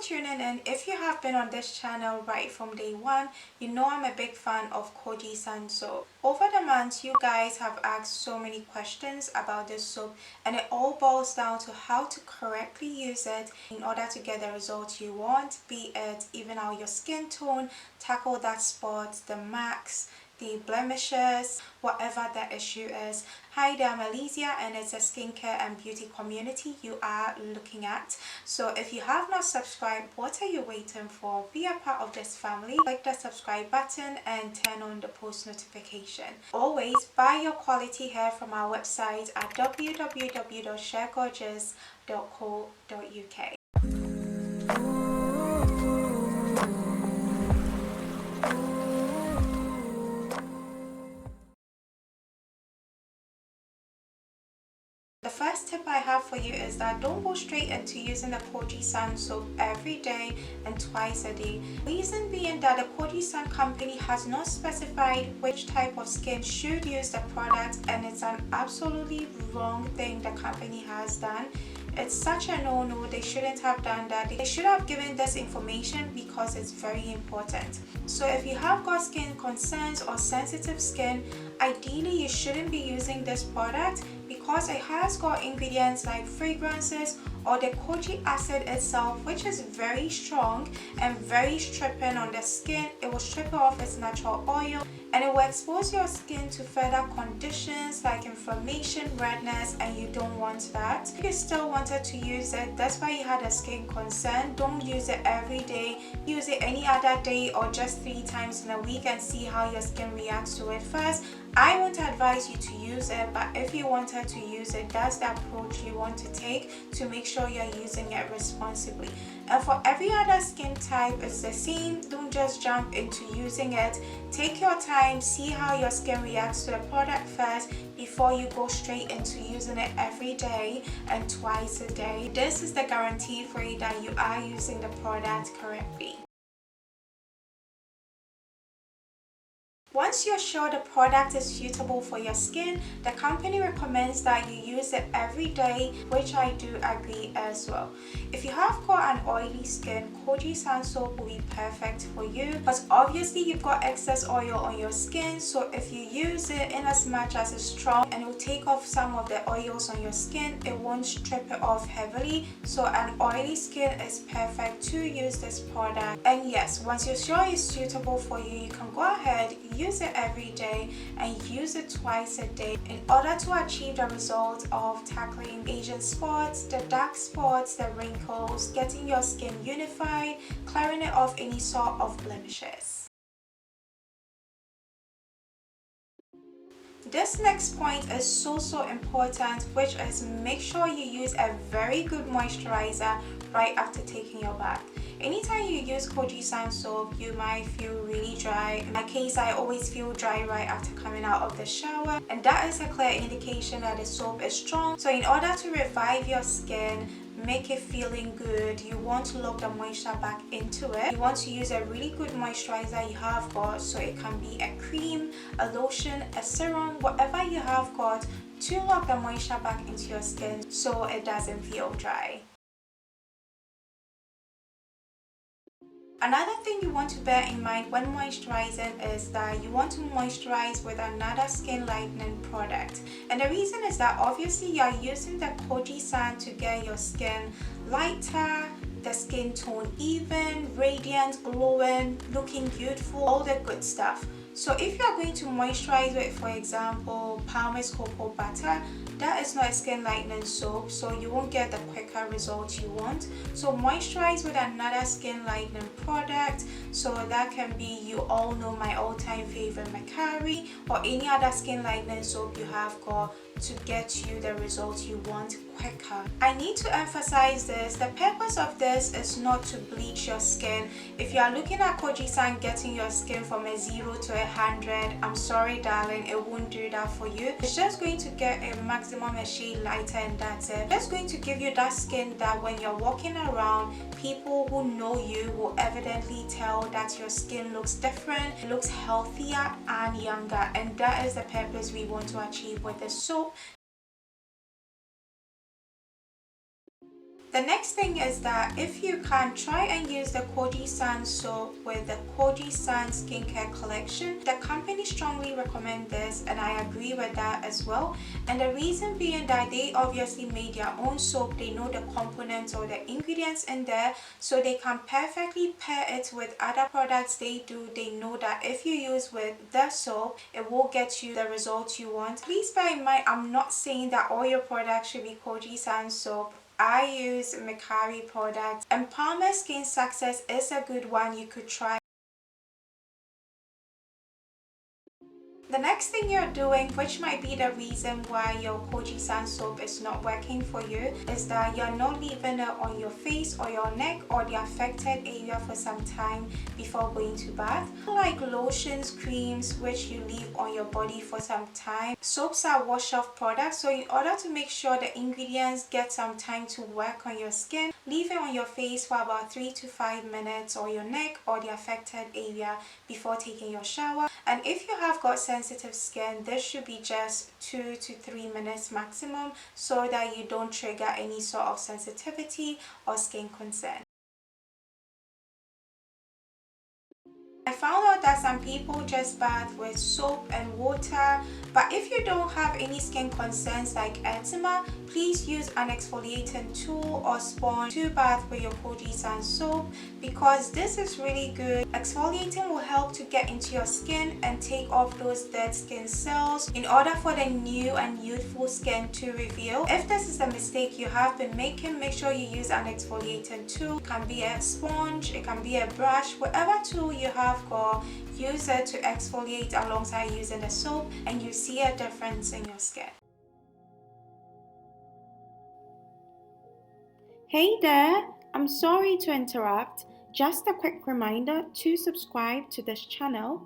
tuning in. If you have been on this channel right from day one, you know I'm a big fan of Kojie San soap. Over the months, you guys have asked so many questions about this soap, and it all boils down to how to correctly use it in order to get the results you want, be it even out your skin tone, tackle that spot, the marks, the blemishes, whatever the issue is. Hi there, I'm Alicia, and it's a skincare and beauty community you are looking at. So if you have not subscribed, what are you waiting for? Be a part of this family. Click the subscribe button and turn on the post notification. Always buy your quality hair from our website at www.sharegorgeous.co.uk. The first tip I have for you is that don't go straight into using the Kojie San soap every day and twice a day. Reason being that the Kojie San company has not specified which type of skin should use the product, and it's an absolutely wrong thing the company has done. It's such a no-no. They shouldn't have done that. They should have given this information because it's very important. So if you have got skin concerns or sensitive skin, ideally you shouldn't be using this product because it has got ingredients like fragrances or the kojic acid itself, which is very strong and very stripping on the skin. It will strip off its natural oil, and it will expose your skin to further conditions like inflammation, redness, and you don't want that. If you still wanted to use it, that's why you had a skin concern, don't use it every day. Use it any other day or just 3 times in a week and see how your skin reacts to it first. I won't advise you to use it, but if you wanted to use it, that's the approach you want to take to make sure you're using it responsibly. And for every other skin type, it's the same. Don't just jump into using it. Take your time, see how your skin reacts to the product first before you go straight into using it every day and twice a day. This is the guarantee for you that you are using the product correctly. Once you're sure the product is suitable for your skin, the company recommends that you use it every day, which I do agree as well. If you have got an oily skin, Kojie San soap will be perfect for you, but obviously you've got excess oil on your skin, so if you use it in as much as it's strong and it will take off some of the oils on your skin, it won't strip it off heavily. So an oily skin is perfect to use this product. And yes, once you're sure it's suitable for you, you can go ahead, use it every day and use it twice a day in order to achieve the result of tackling Asian spots, the dark spots, the wrinkles, getting your skin unified, clearing it off any sort of blemishes. This next point is so important, which is make sure you use a very good moisturizer right after taking your bath. Anytime you use Kojie San soap, you might feel really dry. In my case, I always feel dry right after coming out of the shower, and that is a clear indication that the soap is strong. So in order to revive your skin, make it feeling good, you want to lock the moisture back into it. You want to use a really good moisturizer you have got, so it can be a cream, a lotion, a serum, whatever you have got, to lock the moisture back into your skin so it doesn't feel dry. Another thing you want to bear in mind when moisturizing is that you want to moisturize with another skin lightening product. And the reason is that obviously you are using the Kojie San to get your skin lighter, the skin tone even, radiant, glowing, looking beautiful, all the good stuff. So if you are going to moisturize with, for example, Palmer's cocoa butter, that is not a skin lightening soap, so you won't get the quicker results you want. So moisturize with another skin lightening product. So that can be, you all know my all-time favorite, Macari, or any other skin lightening soap you have got to get you the results you want quicker. I need to emphasize this. The purpose of this is not to bleach your skin. If you are looking at Kojie San getting your skin from a 0 to 100, I'm sorry darling, it won't do that for you. It's just going to get a maximum a shade lighter, and that's it. Just going to give you that skin that when you're walking around, people who know you will evidently tell that your skin looks different, it looks healthier and younger, and that is the purpose we want to achieve with this soap. The next thing is that if you can, try and use the Kojie San soap with the Kojie San skincare collection. The company strongly recommend this, and I agree with that as well. And the reason being that they obviously made their own soap. They know the components or the ingredients in there, so they can perfectly pair it with other products they do. They know that if you use with the soap, it will get you the results you want. Please bear in mind, I'm not saying that all your products should be Kojie San soap. I use Mikari products, and Palmer Skin Success is a good one you could try. The next thing you're doing, which might be the reason why your Kojie San soap is not working for you, is that you're not leaving it on your face or your neck or the affected area for some time before going to bath. Like lotions, creams, which you leave on your body for some time. Soaps are wash-off products, so in order to make sure the ingredients get some time to work on your skin, leave it on your face for about 3 to 5 minutes, or your neck or the affected area before taking your shower. And if you have got sensitive skin, this should be just 2 to 3 minutes maximum, so that you don't trigger any sort of sensitivity or skin concern. I found out that some people just bath with soap and water, but if you don't have any skin concerns like eczema, please use an exfoliating tool or sponge to bath with your Kojie San soap, because this is really good. Exfoliating will help to get into your skin and take off those dead skin cells in order for the new and youthful skin to reveal. If this is a mistake you have been making, make sure you use an exfoliating tool. It can be a sponge, it can be a brush, whatever tool you have got, use it to exfoliate alongside using the soap, and you see a difference in your skin. Hey there, I'm sorry to interrupt. Just a quick reminder to subscribe to this channel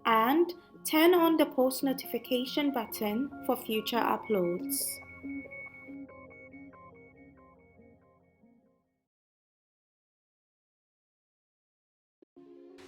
and turn on the post notification button for future uploads.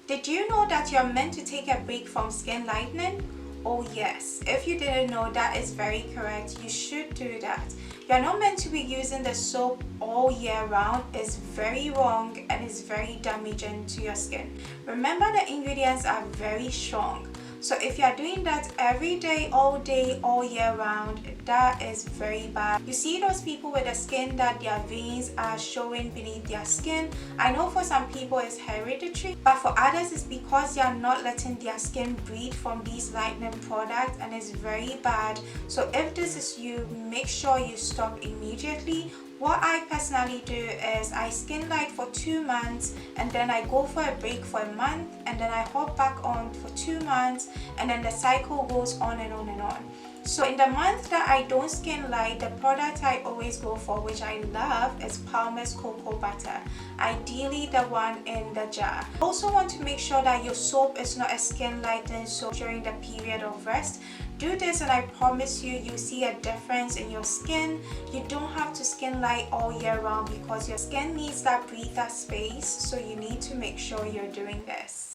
Did you know that you're meant to take a break from skin lightening? Oh yes, if you didn't know, that is very correct. You should do that. You're not meant to be using the soap all year round. It's very wrong and it's very damaging to your skin. Remember, the ingredients are very strong. So if you're doing that every day, all year round, that is very bad. You see those people with the skin that their veins are showing beneath their skin. I know for some people it's hereditary, but for others it's because they are not letting their skin breathe from these lightening products, and it's very bad. So if this is you, make sure you stop immediately. What I personally do is I skin light for 2 months, and then I go for a break for a month, and then I hop back on for 2 months, and then the cycle goes on and on and on. So in the month that I don't skin light, the product I always go for, which I love, is Palmer's cocoa butter. Ideally the one in the jar. Also want to make sure that your soap is not a skin lightening soap during the period of rest. Do this and I promise you, you'll see a difference in your skin. You don't have to skin light all year round because your skin needs that breather space, so you need to make sure you're doing this.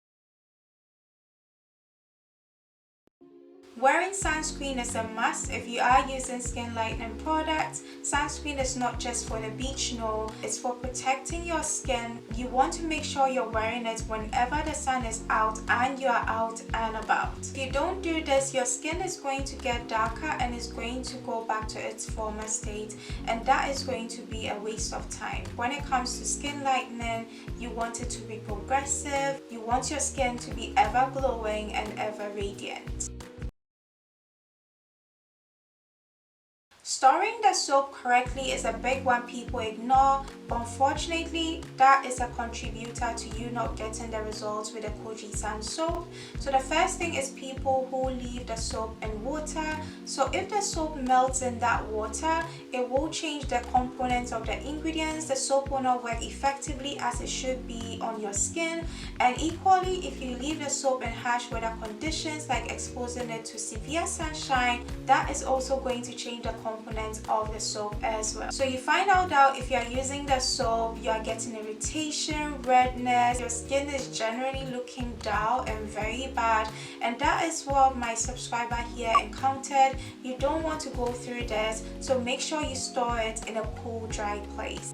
Wearing sunscreen is a must if you are using skin lightening products. Sunscreen is not just for the beach, no, it's for protecting your skin. You want to make sure you're wearing it whenever the sun is out and you are out and about. If you don't do this, your skin is going to get darker and is going to go back to its former state, and that is going to be a waste of time. When it comes to skin lightening, you want it to be progressive. You want your skin to be ever glowing and ever radiant. Storing the soap correctly is a big one people ignore, but unfortunately that is a contributor to you not getting the results with the Kojie San soap. So the first thing is people who leave the soap in water. So if the soap melts in that water, it will change the components of the ingredients. The soap will not work effectively as it should be on your skin. And equally, if you leave the soap in harsh weather conditions like exposing it to severe sunshine, that is also going to change the components of the soap as well. So you find out that if you're using the soap, you are getting irritation, redness, your skin is generally looking dull and very bad, and that is what my subscriber here encountered. You don't want to go through this, so make sure you store it in a cool, dry place.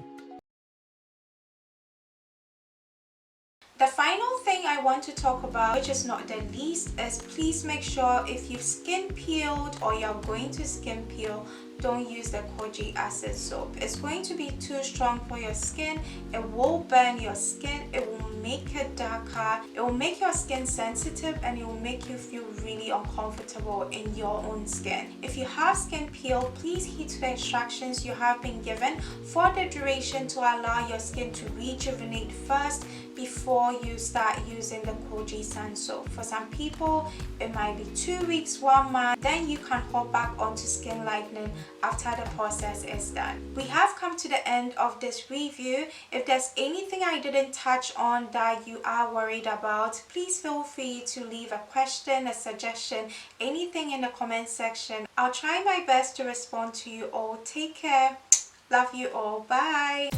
The final thing I want to talk about, which is not the least, is please make sure if you've skin peeled or you're going to skin peel, don't use the Kojie acid soap. It's going to be too strong for your skin. It will burn your skin. It will make it darker. It will make your skin sensitive, and it will make you feel really uncomfortable in your own skin. If you have skin peel, please heed to the instructions you have been given for the duration to allow your skin to rejuvenate first before you start using the Kojie San soap. For some people, it might be 2 weeks, 1 month. Then you can hop back onto skin lightening after the process is done. We have come to the end of this review. If there's anything I didn't touch on that you are worried about, please feel free to leave a question, a suggestion, anything in the comment section. I'll try my best to respond to you all. Take care. Love you all. Bye.